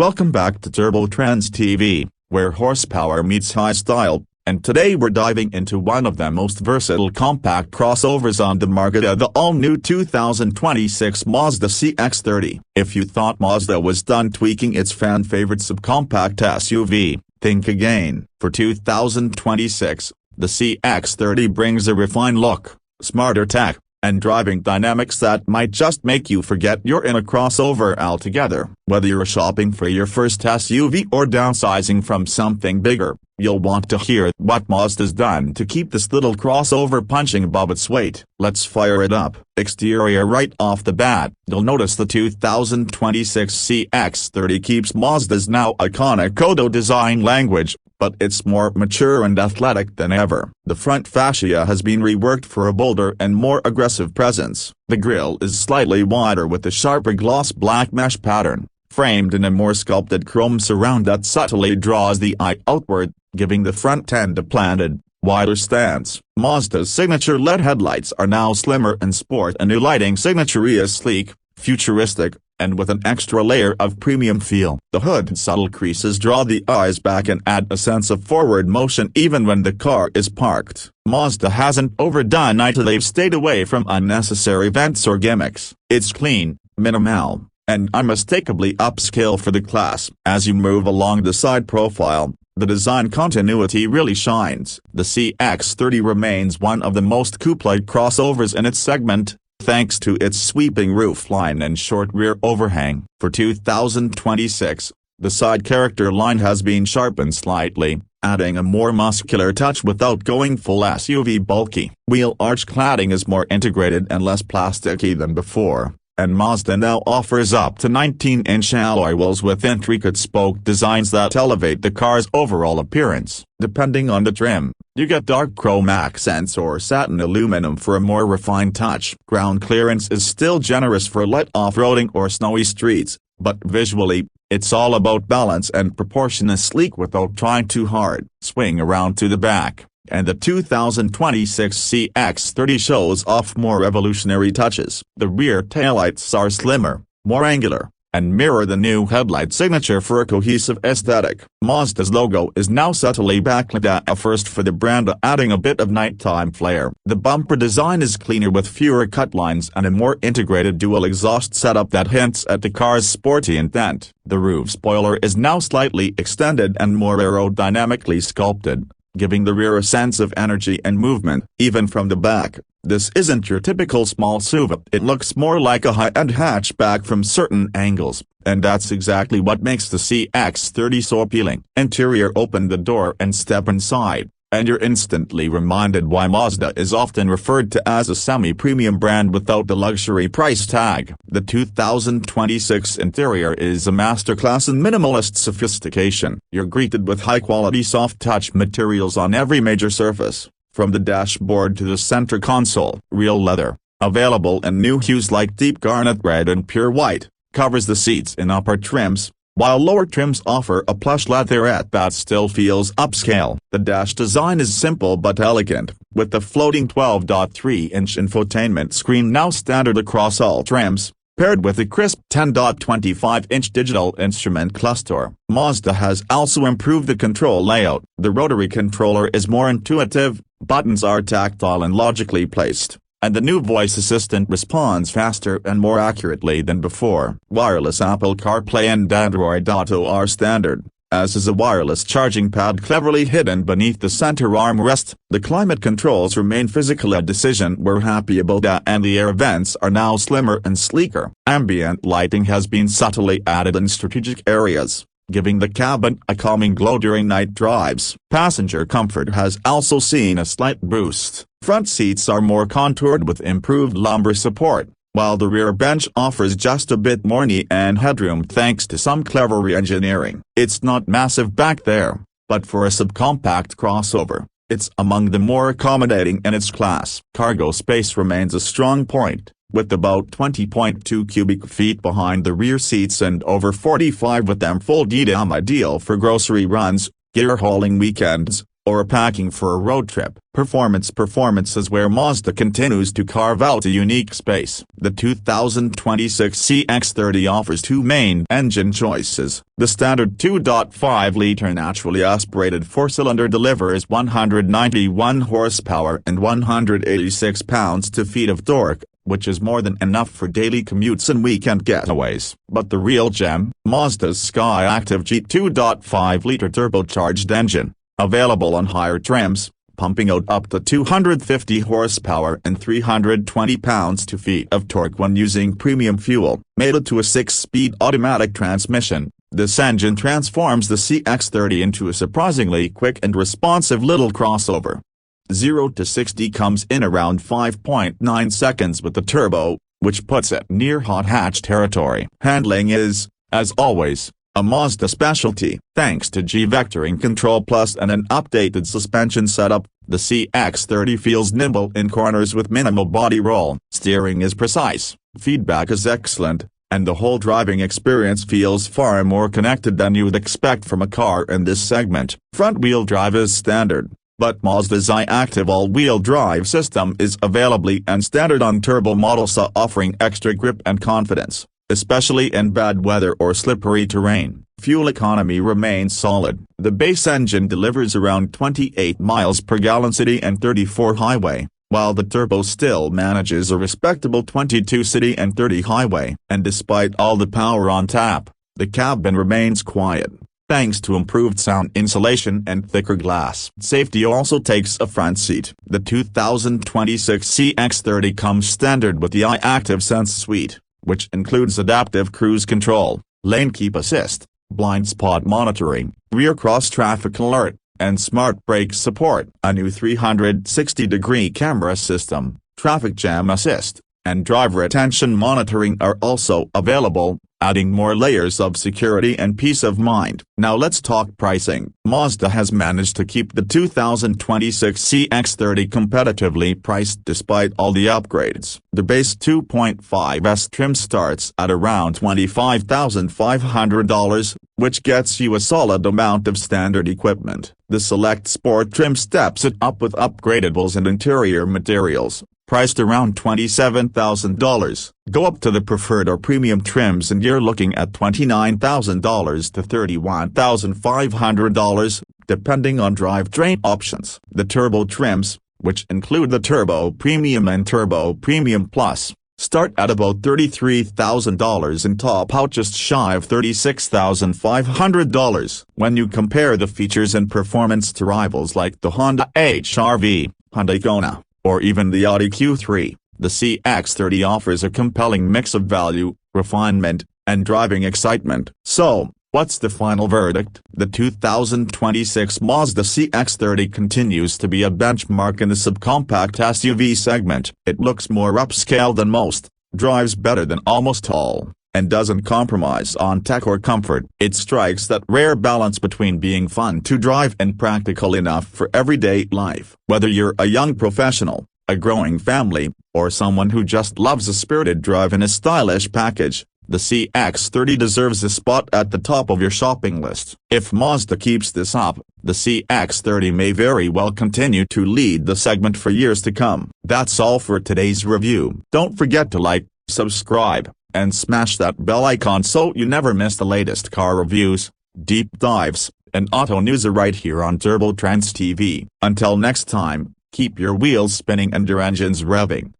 Welcome back to Trendz TV, where horsepower meets high style, and today we're diving into one of the most versatile compact crossovers on the market, the all-new 2026 Mazda CX-30. If you thought Mazda was done tweaking its fan-favorite subcompact SUV, think again. For 2026, the CX-30 brings a refined look, smarter tech, and driving dynamics that might just make you forget you're in a crossover altogether. Whether you're shopping for your first SUV or downsizing from something bigger, you'll want to hear what Mazda's done to keep this little crossover punching above its weight. Let's fire it up. Exterior. Right off the bat, you'll notice the 2026 CX-30 keeps Mazda's now iconic Auto design language, but it's more mature and athletic than ever. The front fascia has been reworked for a bolder and more aggressive presence. The grille is slightly wider with a sharper gloss black mesh pattern, framed in a more sculpted chrome surround that subtly draws the eye outward, giving the front end a planted, wider stance. Mazda's signature LED headlights are now slimmer and sport a new lighting signature is sleek, futuristic, and with an extra layer of premium feel. The hood's subtle creases draw the eyes back and add a sense of forward motion even when the car is parked. Mazda hasn't overdone it. They've stayed away from unnecessary vents or gimmicks. It's clean, minimal, and unmistakably upscale for the class. As you move along the side profile, the design continuity really shines. The CX-30 remains one of the most coupe-like crossovers in its segment, thanks to its sweeping roofline and short rear overhang. For 2026, the side character line has been sharpened slightly, adding a more muscular touch without going full SUV bulky. Wheel arch cladding is more integrated and less plasticky than before, and Mazda now offers up to 19-inch alloy wheels with intricate spoke designs that elevate the car's overall appearance. Depending on the trim, you get dark chrome accents or satin aluminum for a more refined touch. Ground clearance is still generous for light off-roading or snowy streets, but visually, it's all about balance and proportion, is sleek without trying too hard. Swing around to the back, and the 2026 CX-30 shows off more revolutionary touches. The rear taillights are slimmer, more angular, and mirror the new headlight signature for a cohesive aesthetic. Mazda's logo is now subtly backlit, a first for the brand, adding a bit of nighttime flair. The bumper design is cleaner with fewer cut lines and a more integrated dual exhaust setup that hints at the car's sporty intent. The roof spoiler is now slightly extended and more aerodynamically sculpted, giving the rear a sense of energy and movement. Even from the back, this isn't your typical small SUV. It looks more like a high-end hatchback from certain angles, and that's exactly what makes the CX-30 so appealing. Interior. Open the door and step inside, and you're instantly reminded why Mazda is often referred to as a semi-premium brand without the luxury price tag. The 2026 interior is a masterclass in minimalist sophistication. You're greeted with high-quality soft-touch materials on every major surface, from the dashboard to the center console. Real leather, available in new hues like deep garnet red and pure white, covers the seats in upper trims, while lower trims offer a plush leatherette that still feels upscale. The dash design is simple but elegant, with the floating 12.3-inch infotainment screen now standard across all trims, paired with a crisp 10.25-inch digital instrument cluster. Mazda has also improved the control layout. The rotary controller is more intuitive, buttons are tactile and logically placed, and the new voice assistant responds faster and more accurately than before. Wireless Apple CarPlay and Android Auto are standard, as is a wireless charging pad cleverly hidden beneath the center armrest. The climate controls remain physical, a decision we're happy about, and the air vents are now slimmer and sleeker. Ambient lighting has been subtly added in strategic areas, giving the cabin a calming glow during night drives. Passenger comfort has also seen a slight boost. Front seats are more contoured with improved lumbar support, while the rear bench offers just a bit more knee and headroom thanks to some clever re-engineering. It's not massive back there, but for a subcompact crossover, it's among the more accommodating in its class. Cargo space remains a strong point, with about 20.2 cubic feet behind the rear seats and over 45 with them folded, ideal for grocery runs, gear hauling weekends, or packing for a road trip. Performance is where Mazda continues to carve out a unique space. The 2026 CX-30 offers two main engine choices. The standard 2.5-liter naturally aspirated four-cylinder delivers 191 horsepower and 186 pounds-feet of torque, which is more than enough for daily commutes and weekend getaways. But the real gem, Mazda's Skyactiv G 2.5-liter turbocharged engine, available on higher trims, pumping out up to 250 horsepower and 320 pounds-feet of torque when using premium fuel. Mated to a 6-speed automatic transmission, this engine transforms the CX-30 into a surprisingly quick and responsive little crossover. 0 to 60 comes in around 5.9 seconds with the turbo, which puts it near hot hatch territory. Handling is, as always, a Mazda specialty. Thanks to G-Vectoring Control Plus and an updated suspension setup, the CX-30 feels nimble in corners with minimal body roll. Steering is precise, feedback is excellent, and the whole driving experience feels far more connected than you would expect from a car in this segment. Front-wheel drive is standard, but Mazda's iActive all-wheel drive system is available and standard on turbo models, offering extra grip and confidence, especially in bad weather or slippery terrain. Fuel economy remains solid. The base engine delivers around 28 miles per gallon city and 34 highway, while the turbo still manages a respectable 22 city and 30 highway. And despite all the power on tap, the cabin remains quiet, thanks to improved sound insulation and thicker glass. Safety also takes a front seat. The 2026 CX-30 comes standard with the iActive Sense suite, which includes adaptive cruise control, lane keep assist, blind spot monitoring, rear cross traffic alert, and smart brake support. A new 360-degree camera system, traffic jam assist, and driver attention monitoring are also available, adding more layers of security and peace of mind. Now let's talk pricing. Mazda has managed to keep the 2026 CX-30 competitively priced despite all the upgrades. The base 2.5S trim starts at around $25,500, which gets you a solid amount of standard equipment. The Select Sport trim steps it up with upgradables and interior materials, priced around $27,000. Go up to the preferred or premium trims and you're looking at $29,000 to $31,500, depending on drivetrain options. The turbo trims, which include the Turbo Premium and Turbo Premium Plus, start at about $33,000 and top out just shy of $36,500. When you compare the features and performance to rivals like the Honda HR-V, Hyundai Kona, or even the Audi Q3, the CX-30 offers a compelling mix of value, refinement, and driving excitement. So, what's the final verdict? The 2026 Mazda CX-30 continues to be a benchmark in the subcompact SUV segment. It looks more upscale than most, drives better than almost all, and doesn't compromise on tech or comfort. It strikes that rare balance between being fun to drive and practical enough for everyday life. Whether you're a young professional, a growing family, or someone who just loves a spirited drive in a stylish package, the CX-30 deserves a spot at the top of your shopping list. If Mazda keeps this up, the CX-30 may very well continue to lead the segment for years to come. That's all for today's review. Don't forget to like, subscribe, and smash that bell icon so you never miss the latest car reviews, deep dives, and auto news right here on Trendz TV. Until next time, keep your wheels spinning and your engines revving.